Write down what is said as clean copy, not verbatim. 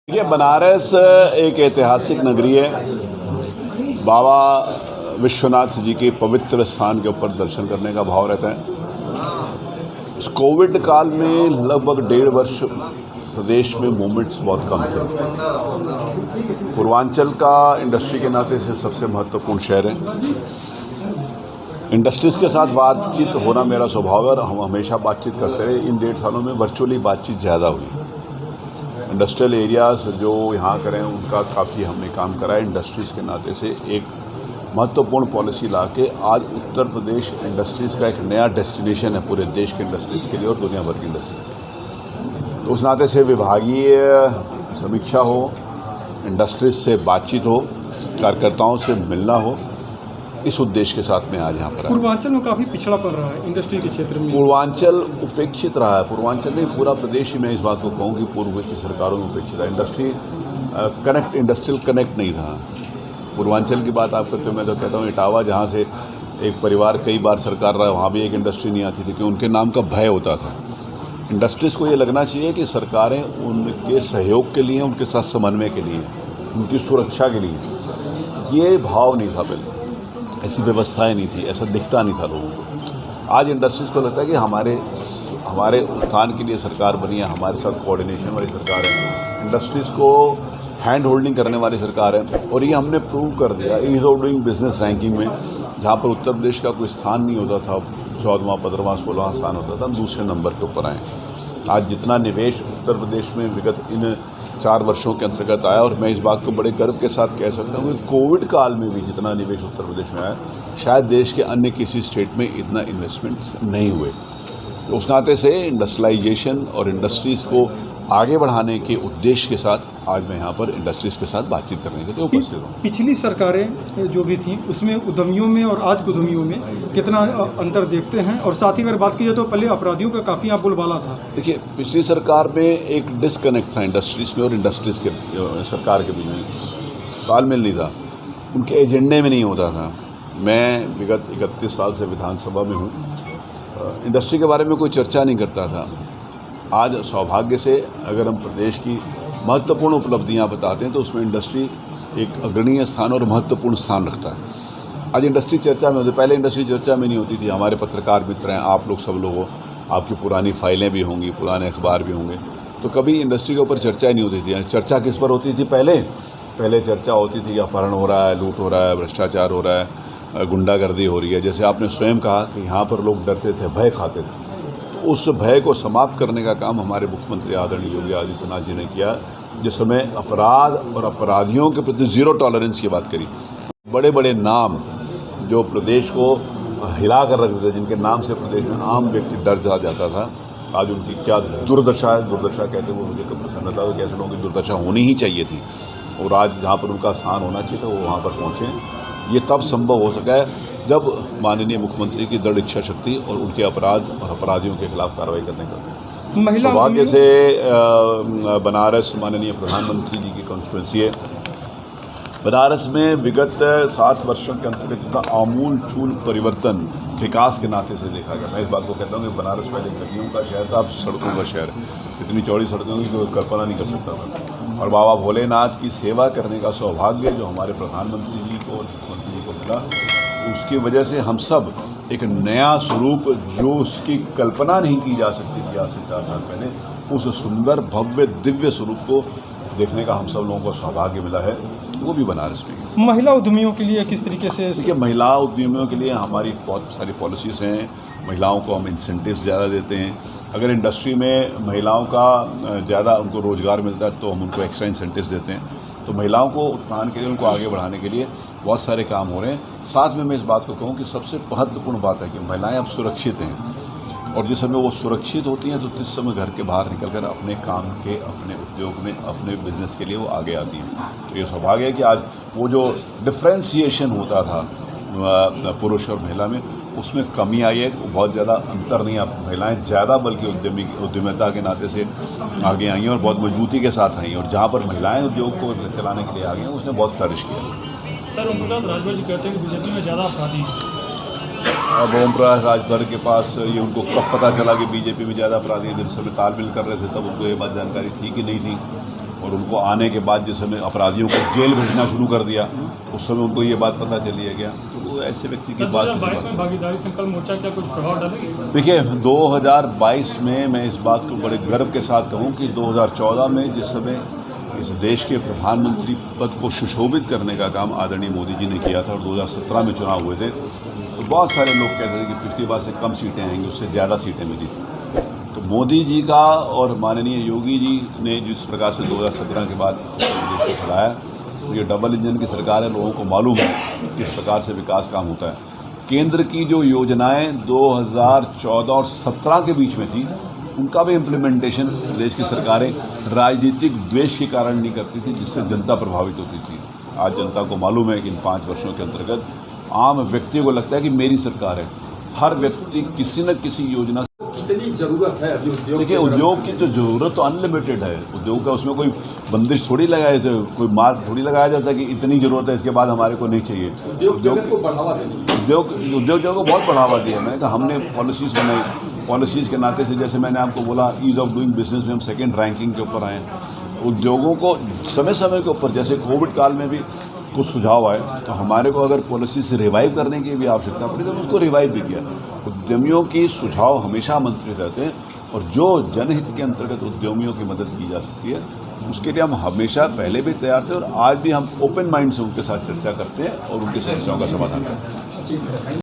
देखिए, बनारस एक ऐतिहासिक नगरी है। बाबा विश्वनाथ जी के पवित्र स्थान के ऊपर दर्शन करने का भाव रहता है। इस कोविड काल में लगभग 1.5 वर्ष प्रदेश में मूवमेंट्स बहुत कम थे। पूर्वांचल का इंडस्ट्री के नाते से सबसे महत्वपूर्ण शहर है। इंडस्ट्रीज़ के साथ बातचीत होना मेरा स्वभाव है और हम हमेशा बातचीत करते रहे। इन 1.5 सालों में वर्चुअली बातचीत ज़्यादा हुई। इंडस्ट्रियल एरियाज़ जो यहाँ करें उनका काफ़ी हमने काम करा है। इंडस्ट्रीज़ के नाते से एक महत्वपूर्ण पॉलिसी ला के आज उत्तर प्रदेश इंडस्ट्रीज़ का एक नया डेस्टिनेशन है पूरे देश के इंडस्ट्रीज़ के लिए और दुनिया भर की इंडस्ट्रीज़ के लिए। तो उस नाते से विभागीय समीक्षा हो, इंडस्ट्रीज़ से बातचीत हो, कार्यकर्ताओं से मिलना हो, इस उद्देश्य के साथ में आज यहाँ पर पूर्वांचल में काफ़ी पिछड़ा पड़ रहा है इंडस्ट्री के क्षेत्र में। पूर्वांचल उपेक्षित रहा है। पूर्वांचल नहीं, पूरा प्रदेश ही मैं इस बात को कहूँ कि पूर्व की सरकारों में उपेक्षित है। इंडस्ट्रियल कनेक्ट नहीं था। पूर्वांचल की बात आप करते हो, मैं तो कहता हूँ इटावा जहाँ से एक परिवार कई बार सरकार रहा, वहाँ भी एक इंडस्ट्री नहीं आती थी कि उनके नाम का भय होता था। इंडस्ट्रीज़ को ये लगना चाहिए कि सरकारें उनके सहयोग के लिए, उनके साथ समन्वय के लिए, उनकी सुरक्षा के लिए। ये भाव नहीं था पहले, ऐसी व्यवस्थाएं नहीं थी, ऐसा दिखता नहीं था लोगों को। आज इंडस्ट्रीज़ को लगता है कि हमारे उत्थान के लिए सरकार बनी है, हमारे साथ कोऑर्डिनेशन वाली सरकार है, इंडस्ट्रीज़ को हैंड होल्डिंग करने वाली सरकार है। और ये हमने प्रूव कर दिया ease of doing business ranking में, जहाँ पर उत्तर प्रदेश का कोई स्थान नहीं होता था, 14वां, 15वां, 16वां स्थान होता था, हम दूसरे नंबर के ऊपर आए। आज जितना निवेश उत्तर प्रदेश में विगत इन 4 वर्षों के अंतर्गत आया, और मैं इस बात को बड़े गर्व के साथ कह सकता हूँ कि कोविड काल में भी जितना निवेश उत्तर प्रदेश में आया, शायद देश के अन्य किसी स्टेट में इतना इन्वेस्टमेंट्स नहीं हुए। तो उस नाते से इंडस्ट्रियलाइजेशन और इंडस्ट्रीज़ को आगे बढ़ाने के उद्देश्य के साथ आज मैं यहाँ पर इंडस्ट्रीज़ के साथ बातचीत करने के लिए उपस्थित हूँ। पिछली सरकारें जो भी थी उसमें उद्यमियों में और आज के उद्यमियों में कितना अंतर देखते हैं, और साथ ही अगर बात की जाए तो पहले अपराधियों का काफ़ी यहाँ बोलबाला था। देखिए, पिछली सरकार में एक डिसकनेक्ट था इंडस्ट्रीज़ में और इंडस्ट्रीज़ के सरकार के बीच में तालमेल नहीं था, उनके एजेंडे में नहीं होता था। मैं विगत 31 साल से विधानसभा में हूँ, इंडस्ट्री के बारे में कोई चर्चा नहीं करता था। आज सौभाग्य से अगर हम प्रदेश की महत्वपूर्ण उपलब्धियां बताते हैं तो उसमें इंडस्ट्री एक अग्रणीय स्थान और महत्वपूर्ण स्थान रखता है। आज इंडस्ट्री चर्चा में होती, पहले इंडस्ट्री चर्चा में नहीं होती थी। हमारे पत्रकार मित्र हैं, आप लोग सब लोग हो, आपकी पुरानी फाइलें भी होंगी, पुराने अखबार भी होंगे, तो कभी इंडस्ट्री के ऊपर चर्चा ही नहीं होती थी। चर्चा किस पर होती थी? पहले चर्चा होती थी कि अपहरण हो रहा है, लूट हो रहा है, भ्रष्टाचार हो रहा है, गुंडागर्दी हो रही है। जैसे आपने स्वयं कहा कि यहाँ पर लोग डरते थे, भय खाते थे। उस भय को समाप्त करने का काम हमारे मुख्यमंत्री आदरणीय योगी आदित्यनाथ जी ने किया, जिस समय अपराध और अपराधियों के प्रति ज़ीरो टॉलरेंस की बात करी। बड़े बड़े नाम जो प्रदेश को हिला कर रख देते, जिनके नाम से प्रदेश में आम व्यक्ति डर जाता था, आज उनकी क्या दुर्दशा है। दुर्दशा कहते वो मुझे कब प्रसन्नता हो कि ऐसे लोगों की दुर्दशा होनी ही चाहिए थी, और आज जहाँ पर उनका स्थान होना चाहिए था वो वहाँ पर पहुँचे। ये तब संभव हो सका है जब माननीय मुख्यमंत्री की दृढ़ इच्छा शक्ति और उनके अपराध और अपराधियों के खिलाफ कार्रवाई करने का सौभाग्य से बनारस माननीय प्रधानमंत्री जी की कॉन्स्टिट्यूंसी है। बनारस में विगत 7 वर्षों के अंतर्गत इतना आमूल चूल परिवर्तन विकास के नाते से देखा गया। मैं इस बात को कहता हूँ कि बनारस पहले गलियों का शहर था, अब सड़कों का शहर है। इतनी चौड़ी सड़कों की कोई कल्पना नहीं कर सकता था। और बाबा भोलेनाथ की सेवा करने का सौभाग्य जो हमारे प्रधानमंत्री जी को और मुख्यमंत्री जी को मिला, उसकी वजह से हम सब एक नया स्वरूप जो उसकी कल्पना नहीं की जा सकती थी आज से 4 साल पहले, उस सुंदर भव्य दिव्य स्वरूप को देखने का हम सब लोगों को सौभाग्य मिला है, वो भी बनारस में। महिला उद्यमियों के लिए किस तरीके से? देखिए, महिला उद्यमियों के लिए हमारी बहुत सारी पॉलिसीज़ हैं। महिलाओं को हम इंसेंटिव्स ज़्यादा देते हैं। अगर इंडस्ट्री में महिलाओं का ज़्यादा उनको रोज़गार मिलता है तो हम उनको एक्स्ट्रा इंसेंटिव्स देते हैं। तो महिलाओं को उत्थान के लिए, उनको आगे बढ़ाने के लिए बहुत सारे काम हो रहे हैं। साथ में मैं इस बात को कहूँ कि सबसे महत्वपूर्ण बात है कि महिलाएं अब सुरक्षित हैं, और जिस समय वो सुरक्षित होती हैं तो जिस समय घर के बाहर निकलकर अपने काम के, अपने उद्योग में, अपने बिजनेस के लिए वो आगे आती हैं। तो ये सौभाग्य है कि आज वो जो डिफ्रेंसिएशन होता था पुरुष और महिला में, उसमें कमी आई है। बहुत ज़्यादा अंतर नहीं, आप महिलाएं ज़्यादा बल्कि उद्यमिता के नाते से आगे आई हैं और बहुत मजबूती के साथ आई हैं। और जहाँ पर महिलाएं उद्योग को चलाने के लिए आ गई हैं, उसने बहुत फ्लरिश किया। सर, ओम प्रकाश राजभर जी कहते हैं कि बीजेपी में ज़्यादा अपराधी हैं। अब ओम प्रकाश राजभर के पास ये उनको कब पता चला कि बीजेपी में ज़्यादा अपराधी हैं, जिस समय तालमेल कर रहे थे तब उनको ये बात जानकारी थी कि नहीं थी, और उनको आने के बाद जिस समय अपराधियों को जेल भेजना शुरू कर दिया उस समय उनको ये बात पता चली है क्या, तो वो ऐसे व्यक्ति की बात। 2022 में भागीदारी संकल्प मोर्चा क्या कुछ प्रभाव डालेगी? देखिए 2022 में मैं इस बात को बड़े गर्व के साथ कहूँ कि 2014 में जिस समय इस देश के प्रधानमंत्री पद को सुशोभित करने का काम आदरणीय मोदी जी ने किया था और 2017 में चुनाव हुए थे, तो बहुत सारे लोग कहते थे कि पिछली बार से कम सीटें आएंगी, उससे ज़्यादा सीटें मिली थी। तो मोदी जी का और माननीय योगी जी ने जिस प्रकार से 2017 के बाद देश को चलाया, तो ये डबल इंजन की सरकार है, लोगों को मालूम है किस प्रकार से विकास काम होता है। केंद्र की जो योजनाएं 2014 और 17 के बीच में थी, उनका भी इम्प्लीमेंटेशन देश की सरकारें राजनीतिक द्वेष के कारण नहीं करती थी, जिससे जनता प्रभावित होती थी। आज जनता को मालूम है कि इन 5 वर्षों के अंतर्गत आम व्यक्ति को लगता है कि मेरी सरकार है। हर व्यक्ति किसी न किसी योजना, कितनी जरूरत है अभी उद्योग? देखिए उद्योग की तो जरूरत तो अनलिमिटेड है। उद्योग का उसमें कोई बंदिश थोड़ी लगाए थे, कोई मार्क थोड़ी लगाया जाता कि इतनी जरूरत है, इसके बाद हमारे को नहीं चाहिए। उद्योग जगत को बढ़ावा देना, उद्योग जगत को बहुत बढ़ावा दिया। मैंने कहा हमने पॉलिसीज़ बनाई, पॉलिसीज़ के नाते से जैसे मैंने आपको बोला ईज़ ऑफ डूइंग बिजनेस में हम 2nd रैंकिंग के ऊपर आए। उद्योगों को समय समय के ऊपर, जैसे कोविड काल में भी कुछ सुझाव आए तो हमारे को अगर पॉलिसी से रिवाइव करने की भी आवश्यकता पड़ी तो उसको रिवाइव भी किया। उद्यमियों की सुझाव हमेशा आमंत्रित रहते हैं और जो जनहित के अंतर्गत उद्यमियों की मदद की जा सकती है उसके लिए हम हमेशा पहले भी तैयार थे और आज भी हम ओपन माइंड से उनके साथ चर्चा करते हैं और उनकी समस्याओं का समाधान करते हैं।